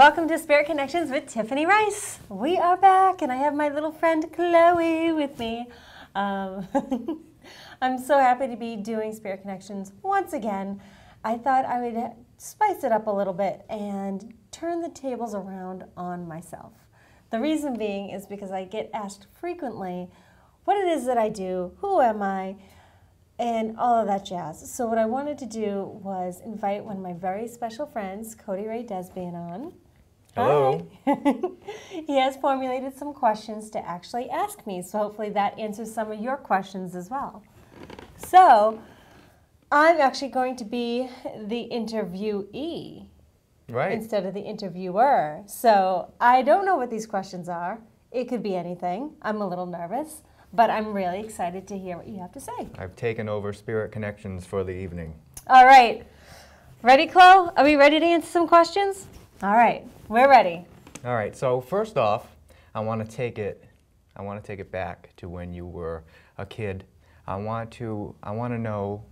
Welcome to Spirit Connections with Tiffany Rice. We are back, and I have my little friend Chloe with me. I'm so happy to be doing Spirit Connections once again. I thought I would spice it up a little bit and turn the tables around on myself. The reason being is because I get asked frequently what it is that I do, who am I, and all of that jazz. So what I wanted to do was invite one of my very special friends, Cody Desbian, on. Hello. He has formulated some questions to actually ask me, so hopefully that answers some of your questions as well. So I'm actually going to be the interviewee instead of the interviewer. So I don't know what these questions are. It could be anything. I'm a little nervous, but I'm really excited to hear what you have to say. I've taken over Spirit Connections for the evening. All right. Ready, Chloe? Are we ready to answer some questions? All right. We're ready. All right. So first off, I want to take it back to when you were a kid. I want to know,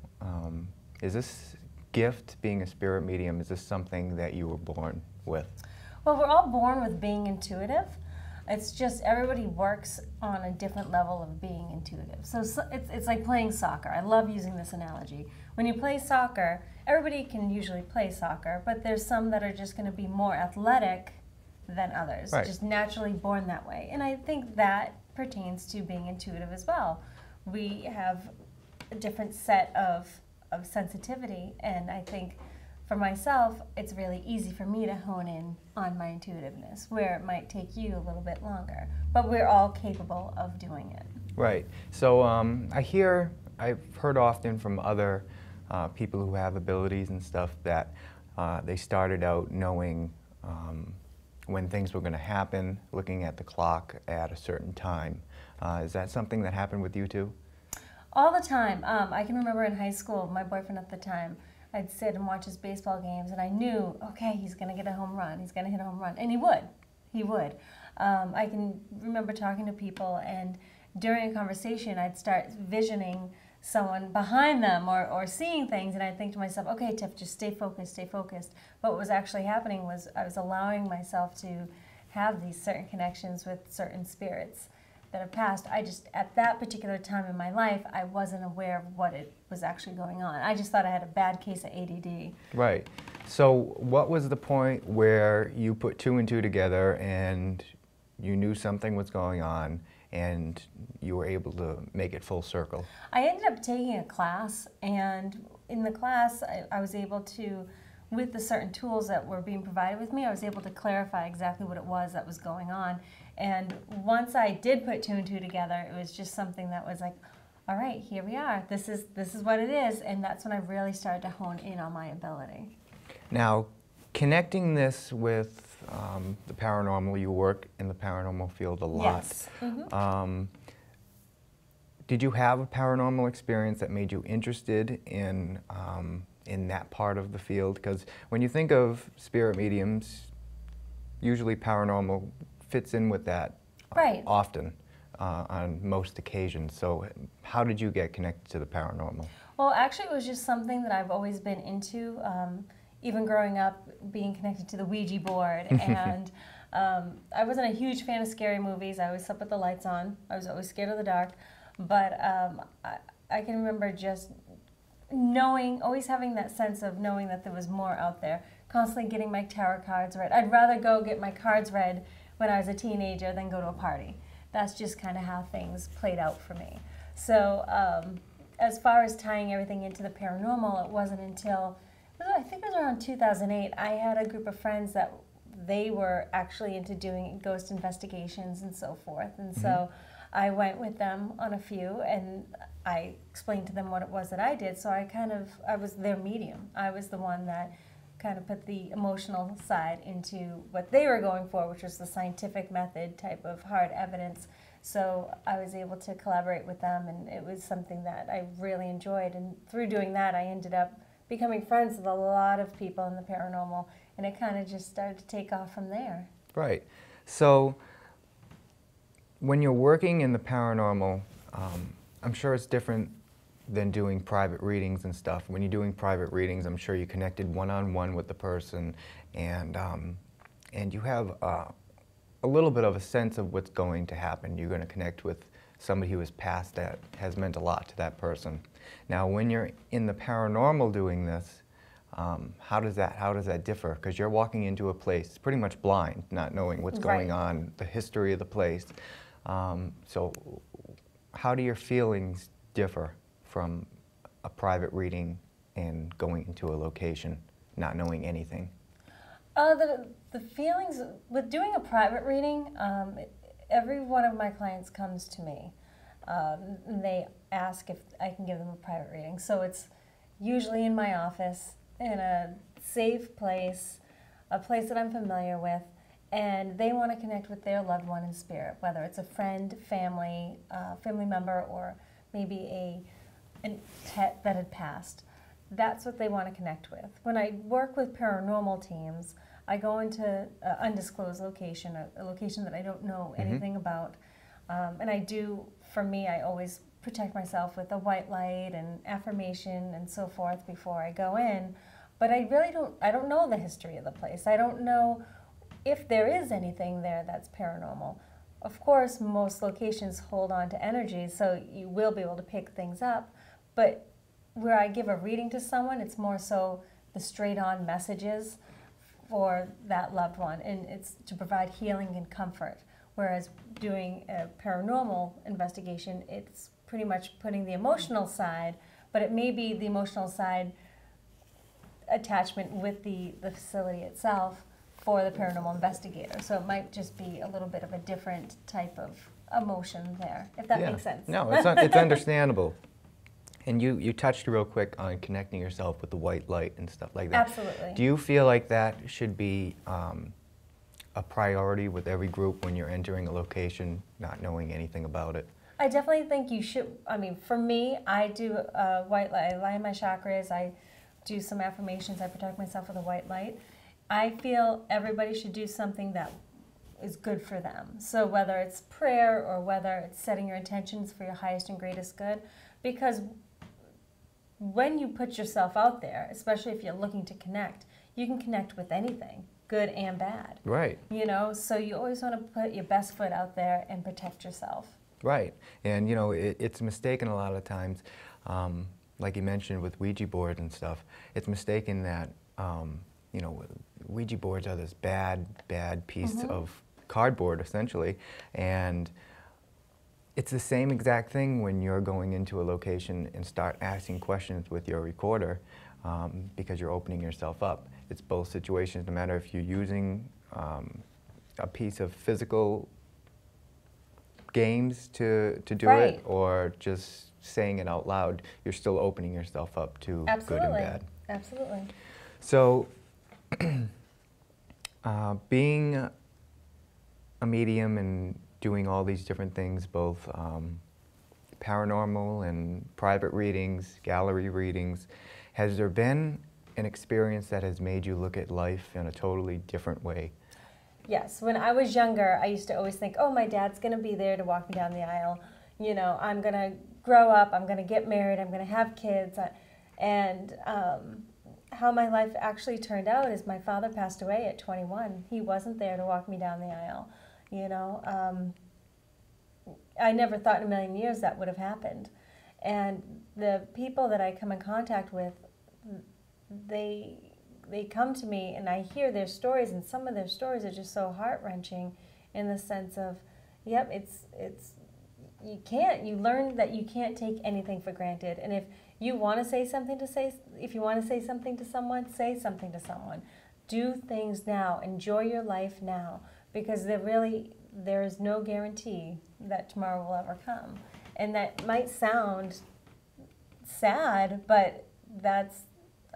is this gift, being a spirit medium, is this something that you were born with? Well, we're all born with being intuitive. It's just everybody works on a different level of being intuitive. So it's like playing soccer. I love using this analogy. When you play soccer, everybody can usually play soccer, but there's some that are just going to be more athletic than others, just naturally born that way. And I think that pertains to being intuitive as well. We have a different set of sensitivity, and I think for myself, it's really easy for me to hone in on my intuitiveness, where it might take you a little bit longer. But we're all capable of doing it. Right. So I've heard often from other people who have abilities and stuff that they started out knowing when things were going to happen, looking at the clock at a certain time. Is that something that happened with you too? All the time. I can remember in high school, my boyfriend at the time, I'd sit and watch his baseball games, and I knew, okay, he's going to get a home run. He's going to hit a home run. And he would. He would. I can remember talking to people, and during a conversation, I'd start visioning someone behind them or seeing things, and I'd think to myself, okay, Tiff, just stay focused, stay focused. But what was actually happening was I was allowing myself to have these certain connections with certain spirits that have passed. I just, at that particular time in my life, I wasn't aware of what it was actually going on. I just thought I had a bad case of ADD. Right. So what was the point where you put two and two together and you knew something was going on and you were able to make it full circle? I ended up taking a class, and in the class I was able to, with the certain tools that were being provided with me, I was able to clarify exactly what it was that was going on. And once I did put two and two together, it was just something that was like, all right, here we are. This is what it is, and that's when I really started to hone in on my ability. Now, connecting this with the paranormal, you work in the paranormal field a lot. Yes. Mm-hmm. Did you have a paranormal experience that made you interested in that part of the field? Because when you think of spirit mediums, usually paranormal fits in with that often on most occasions. So how did you get connected to the paranormal? Well, actually, it was just something that I've always been into. Even growing up, being connected to the Ouija board. And I wasn't a huge fan of scary movies. I always slept with the lights on. I was always scared of the dark. But I can remember just knowing, always having that sense of knowing that there was more out there, constantly getting my tarot cards read. I'd rather go get my cards read when I was a teenager than go to a party. That's just kind of how things played out for me. So as far as tying everything into the paranormal, it wasn't until, I think it was around 2008, I had a group of friends that they were actually into doing ghost investigations and so forth. And so I went with them on a few, and I explained to them what it was that I did. So I was their medium. I was the one that kind of put the emotional side into what they were going for, which was the scientific method type of hard evidence. So I was able to collaborate with them, and it was something that I really enjoyed. And through doing that, I ended up becoming friends with a lot of people in the paranormal, and it kind of just started to take off from there. Right. So when you're working in the paranormal, I'm sure it's different than doing private readings and stuff. When you're doing private readings, I'm sure you connected one-on-one with the person, and and you have a little bit of a sense of what's going to happen. You're going to connect with somebody who has passed that has meant a lot to that person. Now, when you're in the paranormal doing this, how does that differ? Because you're walking into a place pretty much blind, not knowing what's going on, the history of the place. So how do your feelings differ from a private reading and going into a location, not knowing anything? The feelings with doing a private reading, every one of my clients comes to me. And they ask if I can give them a private reading. So it's usually in my office, in a safe place, a place that I'm familiar with, and they want to connect with their loved one in spirit, whether it's a friend, family member, or maybe a pet that had passed. That's what they want to connect with. When I work with paranormal teams, I go into an undisclosed location, a location that I don't know anything about. And I do, for me, I always protect myself with a white light and affirmation and so forth before I go in. But I really don't know the history of the place. I don't know if there is anything there that's paranormal. Of course, most locations hold on to energy, so you will be able to pick things up. But where I give a reading to someone, it's more so the straight-on messages for that loved one, and it's to provide healing and comfort. Whereas doing a paranormal investigation, it's pretty much putting the emotional side, but it may be the emotional side attachment with the facility itself for the paranormal investigator. So it might just be a little bit of a different type of emotion there, if that makes sense. No, it's understandable. And you touched real quick on connecting yourself with the white light and stuff like that. Absolutely. Do you feel like that should be a priority with every group when you're entering a location, not knowing anything about it? I definitely think you should. I mean, for me, I do white light. I line my chakras. I do some affirmations. I protect myself with a white light. I feel everybody should do something that is good for them. So whether it's prayer or whether it's setting your intentions for your highest and greatest good, because when you put yourself out there, especially if you're looking to connect, you can connect with anything, good and bad. Right. You know, so you always want to put your best foot out there and protect yourself. Right. And, you know, it's mistaken a lot of times, like you mentioned with Ouija boards and stuff, it's mistaken that, you know, Ouija boards are this bad piece of cardboard, essentially. And it's the same exact thing when you're going into a location and start asking questions with your recorder, because you're opening yourself up. It's both situations, no matter if you're using a piece of physical games to do it, or just saying it out loud, you're still opening yourself up to good and bad. Absolutely. So, being a medium and doing all these different things, both paranormal and private readings, gallery readings, has there been an experience that has made you look at life in a totally different way? Yes. When I was younger, I used to always think, oh, my dad's going to be there to walk me down the aisle. You know, I'm going to grow up, I'm going to get married, I'm going to have kids. And how my life actually turned out is my father passed away at 21. He wasn't there to walk me down the aisle. You know, I never thought in a million years that would have happened. And the people that I come in contact with, they come to me and I hear their stories, and some of their stories are just so heart-wrenching in the sense of, yep, you learn that you can't take anything for granted. And if you want to say something to someone, say something to someone. Do things now. Enjoy your life now, because there is no guarantee that tomorrow will ever come. And that might sound sad, but that's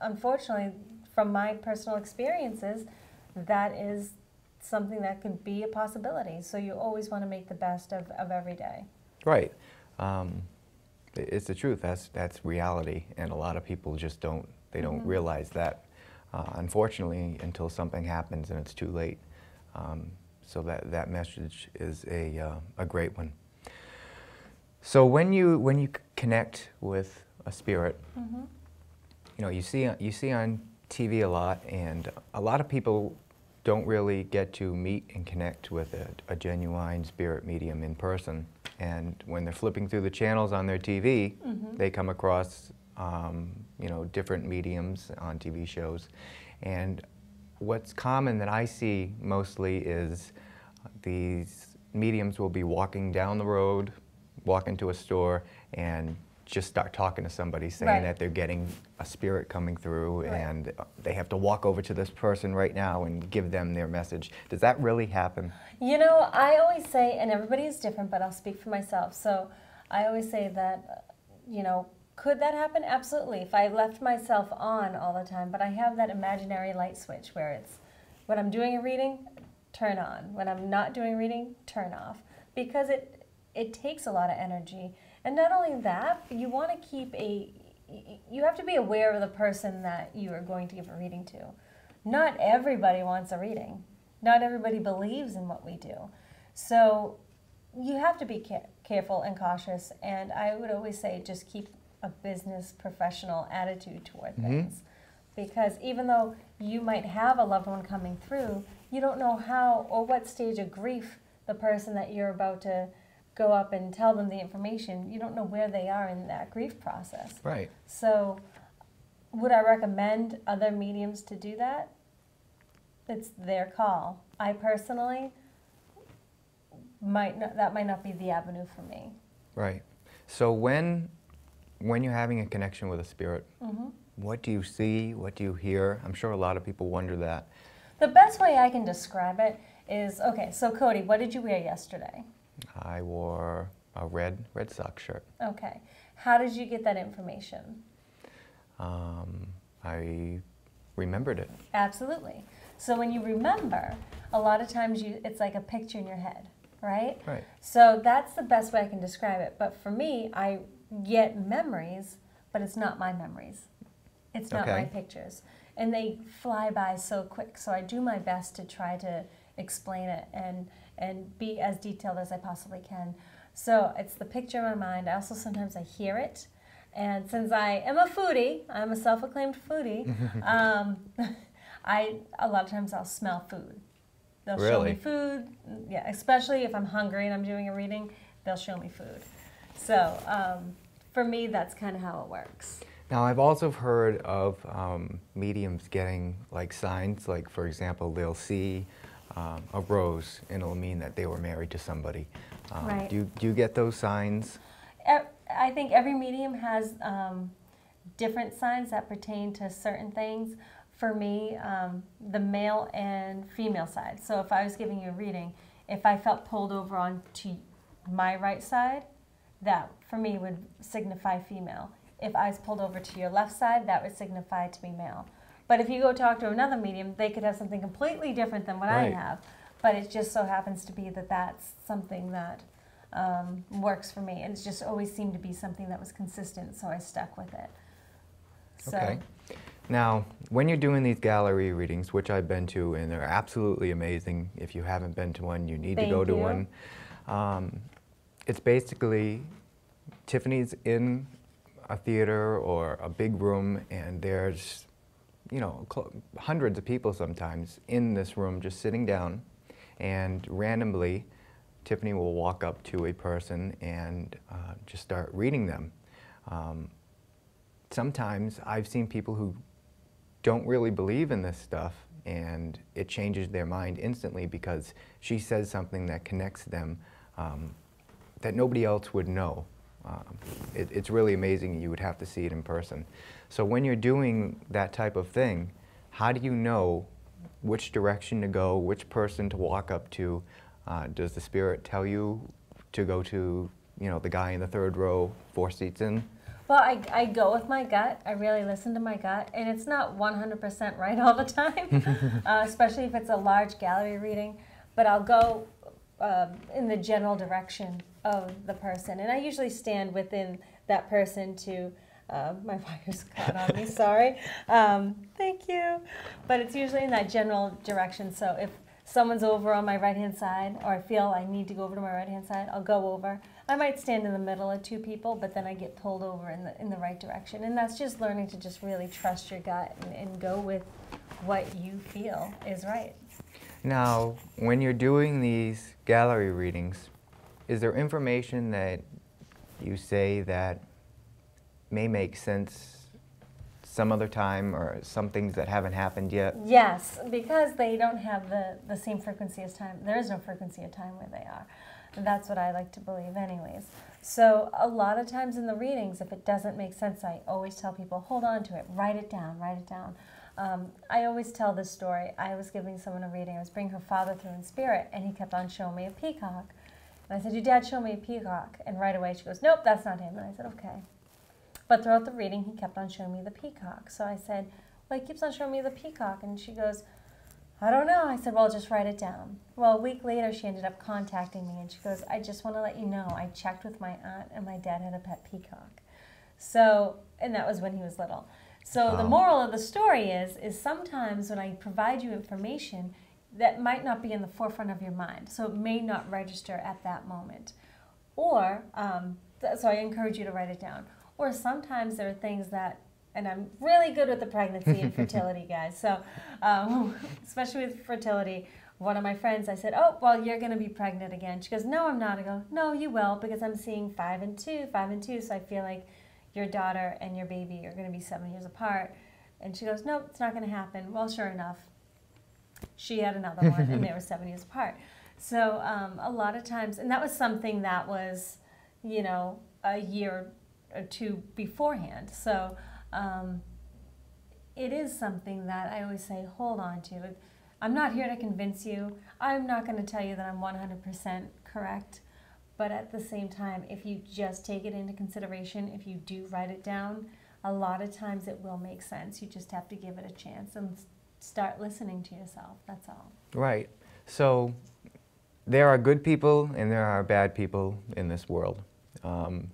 unfortunately, from my personal experiences, that is something that could be a possibility. So you always want to make the best of every day. Right. It's the truth. That's reality, and a lot of people just don't realize that, unfortunately, until something happens and it's too late. So that message is a great one. So when you connect with a spirit, you know, you see on TV a lot, and a lot of people don't really get to meet and connect with a genuine spirit medium in person. And when they're flipping through the channels on their TV, they come across you know, different mediums on TV shows. And what's common that I see mostly is these mediums will be walking down the road, walk into a store, and just start talking to somebody saying that they're getting a spirit coming through and they have to walk over to this person right now and give them their message. Does that really happen? You know, I always say, and everybody is different, but I'll speak for myself. So I always say that, you know, could that happen? Absolutely. If I left myself on all the time, but I have that imaginary light switch where it's, when I'm doing a reading, turn on. When I'm not doing a reading, turn off. Because it takes a lot of energy. And not only that, but you want to keep you have to be aware of the person that you are going to give a reading to. Not everybody wants a reading. Not everybody believes in what we do. So you have to be careful and cautious. And I would always say just keep a business professional attitude toward things. Because even though you might have a loved one coming through, you don't know how or what stage of grief the person that you're about to go up and tell them the information, you don't know where they are in that grief process. Right. So would I recommend other mediums to do that? It's their call. I personally that might not be the avenue for me. Right. So when you're having a connection with a spirit, what do you see? What do you hear? I'm sure a lot of people wonder that. The best way I can describe it is, okay, so Cody, what did you wear yesterday? I wore a Red Sox shirt. Okay. How did you get that information? I remembered it. Absolutely. So when you remember, a lot of times it's like a picture in your head, right? Right. So that's the best way I can describe it. But for me, I get memories, but it's not my memories. It's not my pictures. And they fly by so quick. So I do my best to try to explain it and be as detailed as I possibly can. So it's the picture in my mind. I also sometimes I hear it. And since I am a foodie, I'm a self-acclaimed foodie, a lot of times I'll smell food. They'll show me food. Yeah, especially if I'm hungry and I'm doing a reading, they'll show me food. So for me, that's kind of how it works. Now, I've also heard of mediums getting like signs, like for example, they'll see a rose and it'll mean that they were married to somebody. Right. Do you get those signs? I think every medium has different signs that pertain to certain things. For me, the male and female side. So if I was giving you a reading, if I felt pulled over onto my right side, that for me would signify female. If I was pulled over to your left side, that would signify to be male. But if you go talk to another medium, they could have something completely different than what I have. But it just so happens to be that that's something that works for me. And it's just always seemed to be something that was consistent, so I stuck with it. So. Okay. Now, when you're doing these gallery readings, which I've been to, and they're absolutely amazing. If you haven't been to one, you need to go to one. It's basically Tiffany's in a theater or a big room, and there's, you know, hundreds of people sometimes in this room just sitting down, and randomly Tiffany will walk up to a person and just start reading them. Sometimes I've seen people who don't really believe in this stuff, and it changes their mind instantly because she says something that connects them that nobody else would know. It's really amazing. You would have to see it in person. So when you're doing that type of thing, how do you know which direction to go, which person to walk up to? Does the spirit tell you to go to, you know, the guy in the third row, 4 seats in? Well, I go with my gut. I really listen to my gut, and it's not 100% right all the time, especially if it's a large gallery reading. But I'll go in the general direction of the person, and I usually stand within that person to. My wire's caught on me, sorry. Thank you. But it's usually in that general direction. So if someone's over on my right-hand side, or I feel I need to go over to my right-hand side, I'll go over. I might stand in the middle of 2 people, but then I get pulled over in the right direction. And that's just learning to just really trust your gut and go with what you feel is right. Now, when you're doing these gallery readings, is there information that you say that may make sense some other time, or some things that haven't happened yet? Yes, because they don't have the same frequency as time. There is no frequency of time where they are. And that's what I like to believe anyways. So a lot of times in the readings, if it doesn't make sense, I always tell people, hold on to it, write it down, write it down. I always tell this story. I was giving someone a reading. I was bringing her father through in spirit, and he kept on showing me a peacock. And I said, your dad showed me a peacock. And right away she goes, nope, that's not him. And I said, okay. But throughout the reading, he kept on showing me the peacock. So I said, well, he keeps on showing me the peacock. And she goes, I don't know. I said, well, just write it down. Well, a week later, she ended up contacting me, and she goes, I just want to let you know, I checked with my aunt, and my dad had a pet peacock. So, and that was when he was little. So the moral of the story is sometimes when I provide you information, that might not be in the forefront of your mind. So it may not register at that moment. Or, so I encourage you to write it down. Or sometimes there are things that, and I'm really good with the pregnancy and fertility, guys. So, especially with fertility, one of my friends, I said, oh, well, you're going to be pregnant again. She goes, no, I'm not. I go, no, you will, because I'm seeing 5 and 2, 5 and 2. So I feel like your daughter and your baby are going to be 7 years apart. And she goes, no, it's not going to happen. Well, sure enough, she had another one, and they were 7 years apart. So a lot of times, and that was something that was, you know, a year or two beforehand. So it is something that I always say, hold on to. I'm not here to convince you. I'm not going to tell you that I'm 100% correct. But at the same time, if you just take it into consideration, if you do write it down, a lot of times it will make sense. You just have to give it a chance and start listening to yourself. That's all. Right. So there are good people and there are bad people in this world.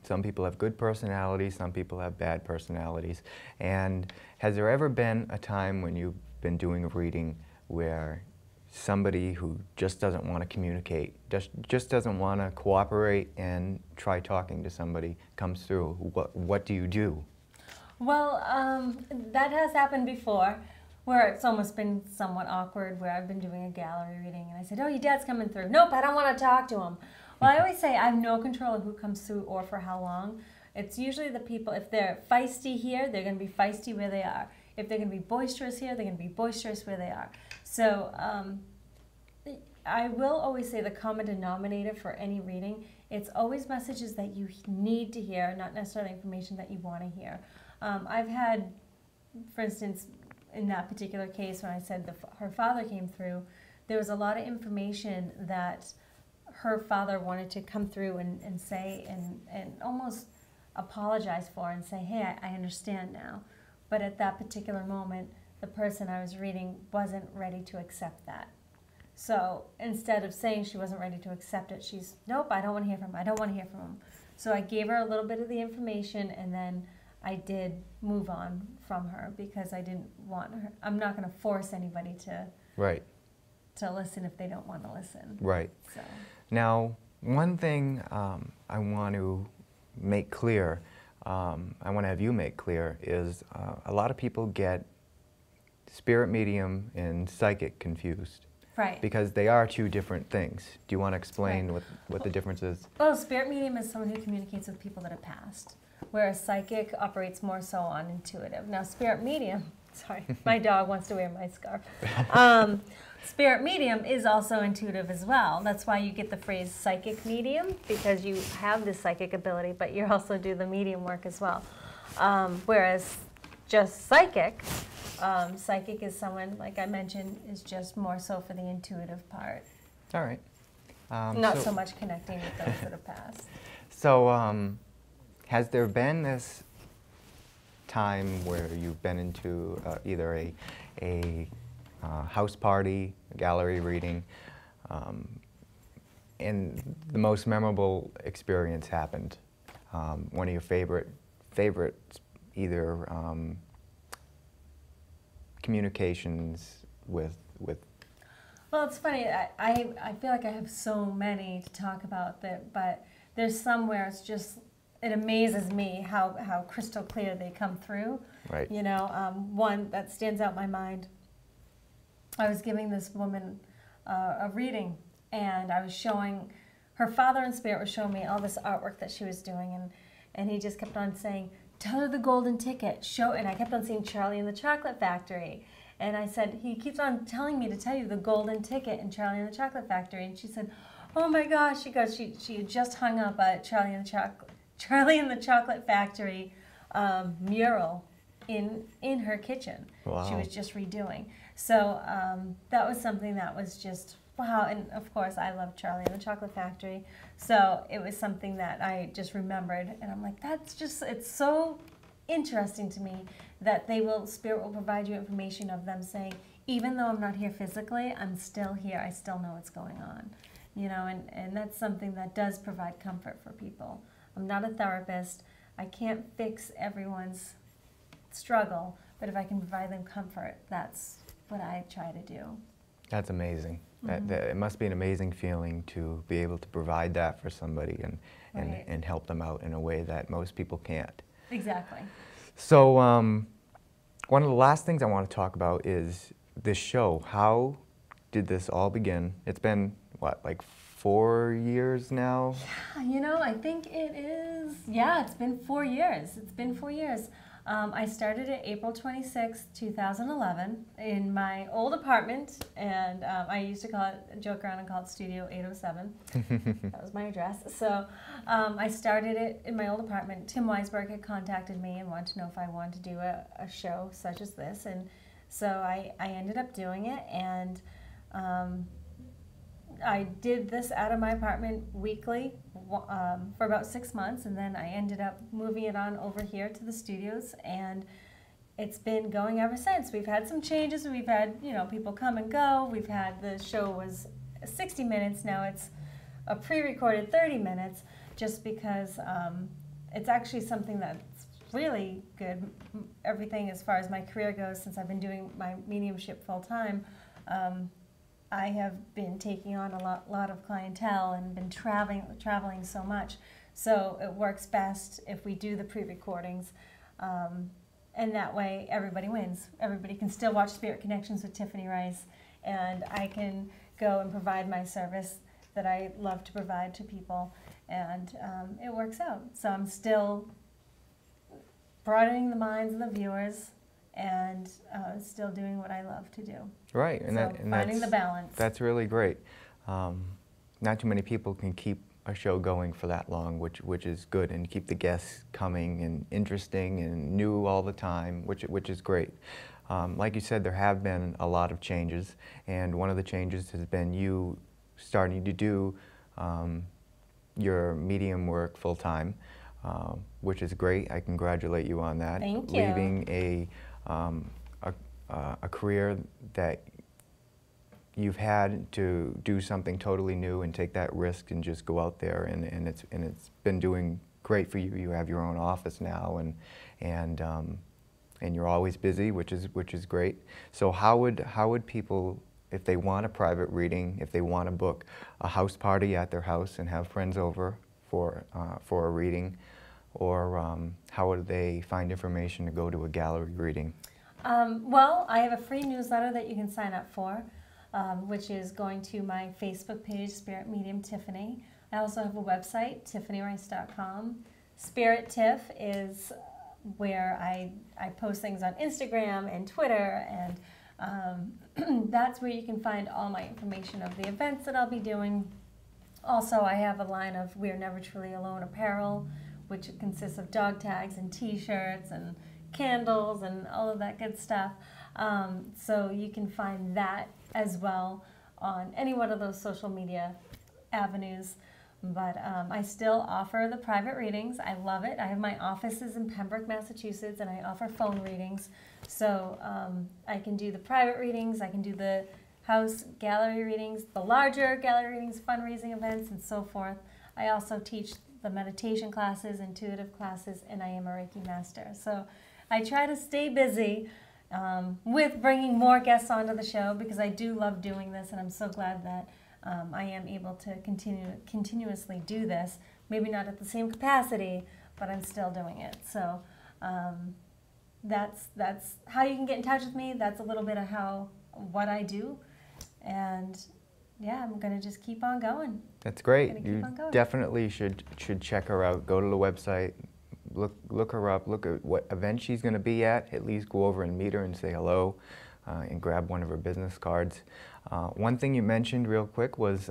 Some people have good personalities, some people have bad personalities. And has there ever been a time when you've been doing a reading where somebody who just doesn't want to communicate, just doesn't want to cooperate and try talking to somebody comes through? What do you do? Well, that has happened before, where it's almost been somewhat awkward, where I've been doing a gallery reading and I said, oh, your dad's coming through. Nope, I don't want to talk to him. Well, I always say I have no control of who comes through or for how long. It's usually the people, if they're feisty here, they're going to be feisty where they are. If they're going to be boisterous here, they're going to be boisterous where they are. So I will always say the common denominator for any reading, it's always messages that you need to hear, not necessarily information that you want to hear. I've had, for instance, in that particular case when I said her father came through, there was a lot of information that her father wanted to come through and say and almost apologize for and say, hey, I understand now. But at that particular moment, the person I was reading wasn't ready to accept that. So instead of saying she wasn't ready to accept it, she's, nope, I don't want to hear from him. I don't want to hear from him. So I gave her a little bit of the information, and then I did move on from her because I didn't want her. I'm not going to force anybody to listen if they don't want to listen. Right. So. Now, one thing I want to make clear, I want to have you make clear, is a lot of people get spirit medium and psychic confused. Right. Because they are two different things. Do you want to explain what the difference is? Well, spirit medium is someone who communicates with people that have passed, whereas psychic operates more so on intuitive. Now, spirit medium, sorry, my dog wants to wear my scarf. Spirit medium is also intuitive as well. That's why you get the phrase psychic medium, because you have this psychic ability, but you also do the medium work as well. Whereas just psychic, psychic is someone, like I mentioned, is just more so for the intuitive part. All right. Not so much connecting with those that have passed. So has there been this time where you've been into either a house party, a gallery reading, and the most memorable experience happened? One of your favorites, either communications with. Well, it's funny. I feel like I have so many to talk about, but there's some where it's just, it amazes me how crystal clear they come through. Right. You know, one that stands out in my mind. I was giving this woman a reading, and I was showing, her father in spirit was showing me all this artwork that she was doing, and he just kept on saying, tell her the golden ticket, and I kept on saying Charlie and the Chocolate Factory. And I said, he keeps on telling me to tell you the golden ticket and Charlie and the Chocolate Factory. And she said, oh my gosh, she goes, she had just hung up a Charlie and the Chocolate Factory mural in her kitchen. Wow. She was just redoing. So that was something that was just, wow. And of course, I love Charlie and the Chocolate Factory. So it was something that I just remembered. And I'm like, that's just, it's so interesting to me that Spirit will provide you information of them saying, even though I'm not here physically, I'm still here. I still know what's going on. You know, and that's something that does provide comfort for people. I'm not a therapist. I can't fix everyone's struggle, but if I can provide them comfort, that's what I try to do. That's amazing. Mm-hmm. It must be an amazing feeling to be able to provide that for somebody Right. and help them out in a way that most people can't. Exactly. So one of the last things I want to talk about is this show. How did this all begin? It's been, what, like 4 years now? Yeah, you know, I think it is, yeah, it's been 4 years. It's been 4 years. I started it April 26, 2011 in my old apartment, and I used to joke around and call it Studio 807. That was my address. So I started it in my old apartment. Tim Weisberg had contacted me and wanted to know if I wanted to do a show such as this, and so I ended up doing it, and I did this out of my apartment weekly for about 6 months, and then I ended up moving it on over here to the studios, and it's been going ever since. We've had some changes. We've had, you know, people come and go. We've had, the show was 60 minutes. Now it's a pre-recorded 30 minutes just because it's actually something that's really good. Everything as far as my career goes, since I've been doing my mediumship full time, I have been taking on a lot of clientele and been traveling so much. So it works best if we do the pre-recordings. And that way everybody wins. Everybody can still watch Spirit Connections with Tiffany Rice, and I can go and provide my service that I love to provide to people, and it works out. So I'm still broadening the minds of the viewers and still doing what I love to do. Right, and finding the balance. That's really great. Not too many people can keep a show going for that long, which is good, and keep the guests coming and interesting and new all the time, which is great. Like you said, there have been a lot of changes, and one of the changes has been you starting to do your medium work full time, which is great. I congratulate you on that. Thank you. Leaving a career that you've had to do something totally new and take that risk and just go out there, and it's been doing great for you. You have your own office now, and you're always busy, which is great. So how would people, if they want a private reading, if they want to book a house party at their house and have friends over for a reading, or how would they find information to go to a gallery reading? Well, I have a free newsletter that you can sign up for, which is going to my Facebook page, Spirit Medium Tiffany. I also have a website, tiffanyrice.com. Spirit Tiff is where I post things on Instagram and Twitter, and that's where you can find all my information of the events that I'll be doing. Also, I have a line of We're Never Truly Alone apparel, which consists of dog tags and t-shirts and candles and all of that good stuff. So you can find that as well on any one of those social media avenues. But I still offer the private readings. I love it. I have my offices in Pembroke, Massachusetts, and I offer phone readings. So I can do the private readings, I can do the house gallery readings, the larger gallery readings, fundraising events, and so forth. I also teach the meditation classes, intuitive classes, and I am a Reiki master. So I try to stay busy with bringing more guests onto the show, because I do love doing this, and I'm so glad that I am able to continuously do this. Maybe not at the same capacity, but I'm still doing it. So that's how you can get in touch with me. That's a little bit of what I do, and yeah, I'm going to just keep on going. That's great. Gonna keep You on going. definitely should check her out. Go to the website, look her up, look at what event she's going to be at least go over and meet her and say hello, and grab one of her business cards. One thing you mentioned real quick was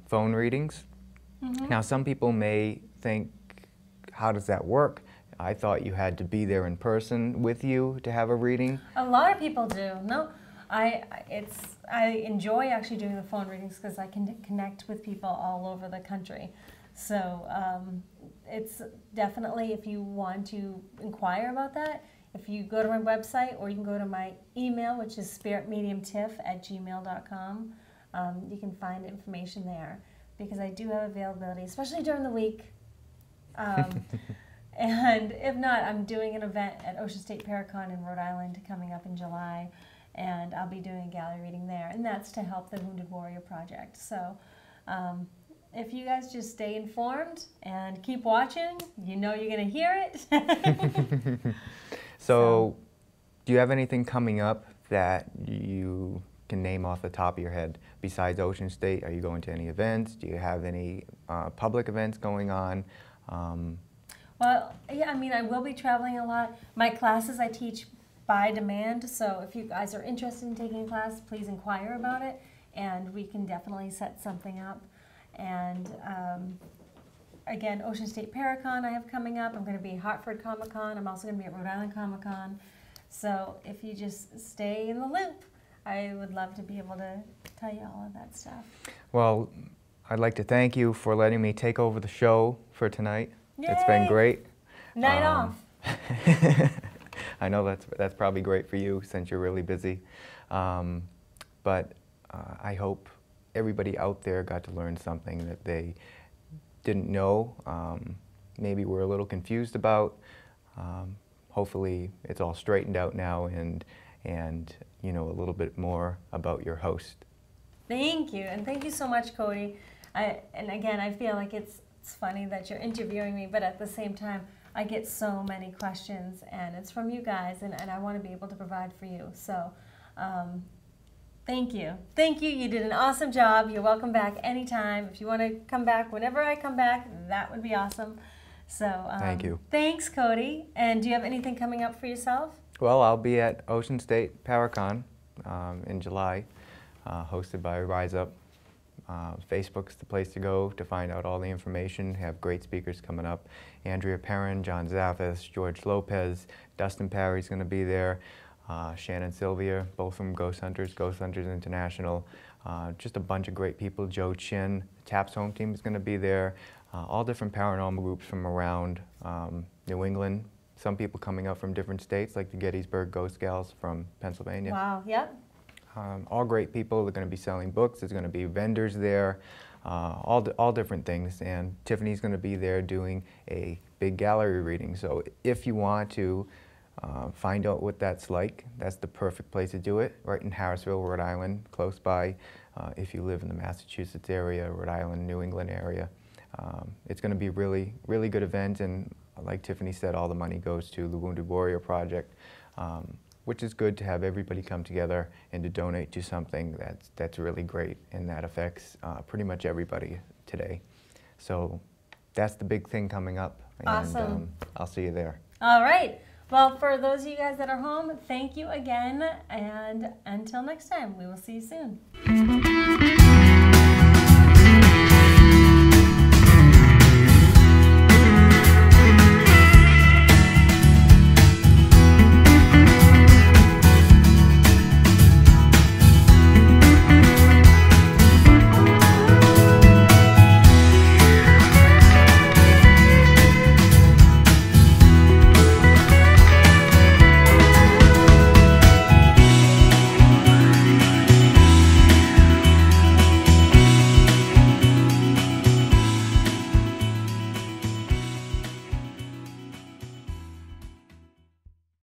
phone readings. Now, some people may think, how does that work? I thought you had to be there in person with you to have a reading. A lot of people do. No, I enjoy actually doing the phone readings because I can connect with people all over the country. So it's definitely, if you want to inquire about that, if you go to my website, or you can go to my email, which is spiritmediumtiff@gmail.com. You can find information there, because I do have availability, especially during the week. And if not, I'm doing an event at Ocean State Paracon in Rhode Island coming up in July, and I'll be doing a gallery reading there, and that's to help the Wounded Warrior Project. So if you guys just stay informed and keep watching, you know you're going to hear it. So, do you have anything coming up that you can name off the top of your head besides Ocean State? Are you going to any events? Do you have any public events going on? Well, yeah, I mean, I will be traveling a lot. My classes I teach by demand, so if you guys are interested in taking a class, please inquire about it, and we can definitely set something up. And again, Ocean State Paracon I have coming up. I'm going to be at Hartford Comic Con. I'm also going to be at Rhode Island Comic Con. So if you just stay in the loop, I would love to be able to tell you all of that stuff. Well, I'd like to thank you for letting me take over the show for tonight. Yay! It's been great. Night off. I know that's probably great for you since you're really busy. But I hope everybody out there got to learn something that they didn't know, maybe were a little confused about. Hopefully it's all straightened out now, and you know a little bit more about your host. Thank you, and thank you so much, Cody. And again, I feel like it's funny that you're interviewing me, but at the same time, I get so many questions, and it's from you guys, and I want to be able to provide for you. So thank you. Thank you. You did an awesome job. You're welcome back anytime. If you want to come back whenever I come back, that would be awesome. So thank you. Thanks, Cody. And do you have anything coming up for yourself? Well, I'll be at Ocean State Paracon in July, hosted by Rise Up. Facebook's the place to go to find out all the information. Have great speakers coming up. Andrea Perrin, John Zaffis, George Lopez, Dustin Parry's going to be there. Shannon Sylvia, both from Ghost Hunters International. Just a bunch of great people. Joe Chin, TAPS home team is going to be there. All different paranormal groups from around New England. Some people coming up from different states, like the Gettysburg Ghost Gals from Pennsylvania. Wow, yep. All great people. They're going to be selling books. There's going to be vendors there, all different things. And Tiffany's going to be there doing a big gallery reading. So if you want to find out what that's like, that's the perfect place to do it, right in Harrisville, Rhode Island, close by. If you live in the Massachusetts area, Rhode Island, New England area. It's going to be a really, really good event. And like Tiffany said, all the money goes to the Wounded Warrior Project. Which is good to have everybody come together and to donate to something that's really great, and that affects pretty much everybody today. So that's the big thing coming up. Awesome. And I'll see you there. All right. Well, for those of you guys that are home, thank you again, and until next time, we will see you soon.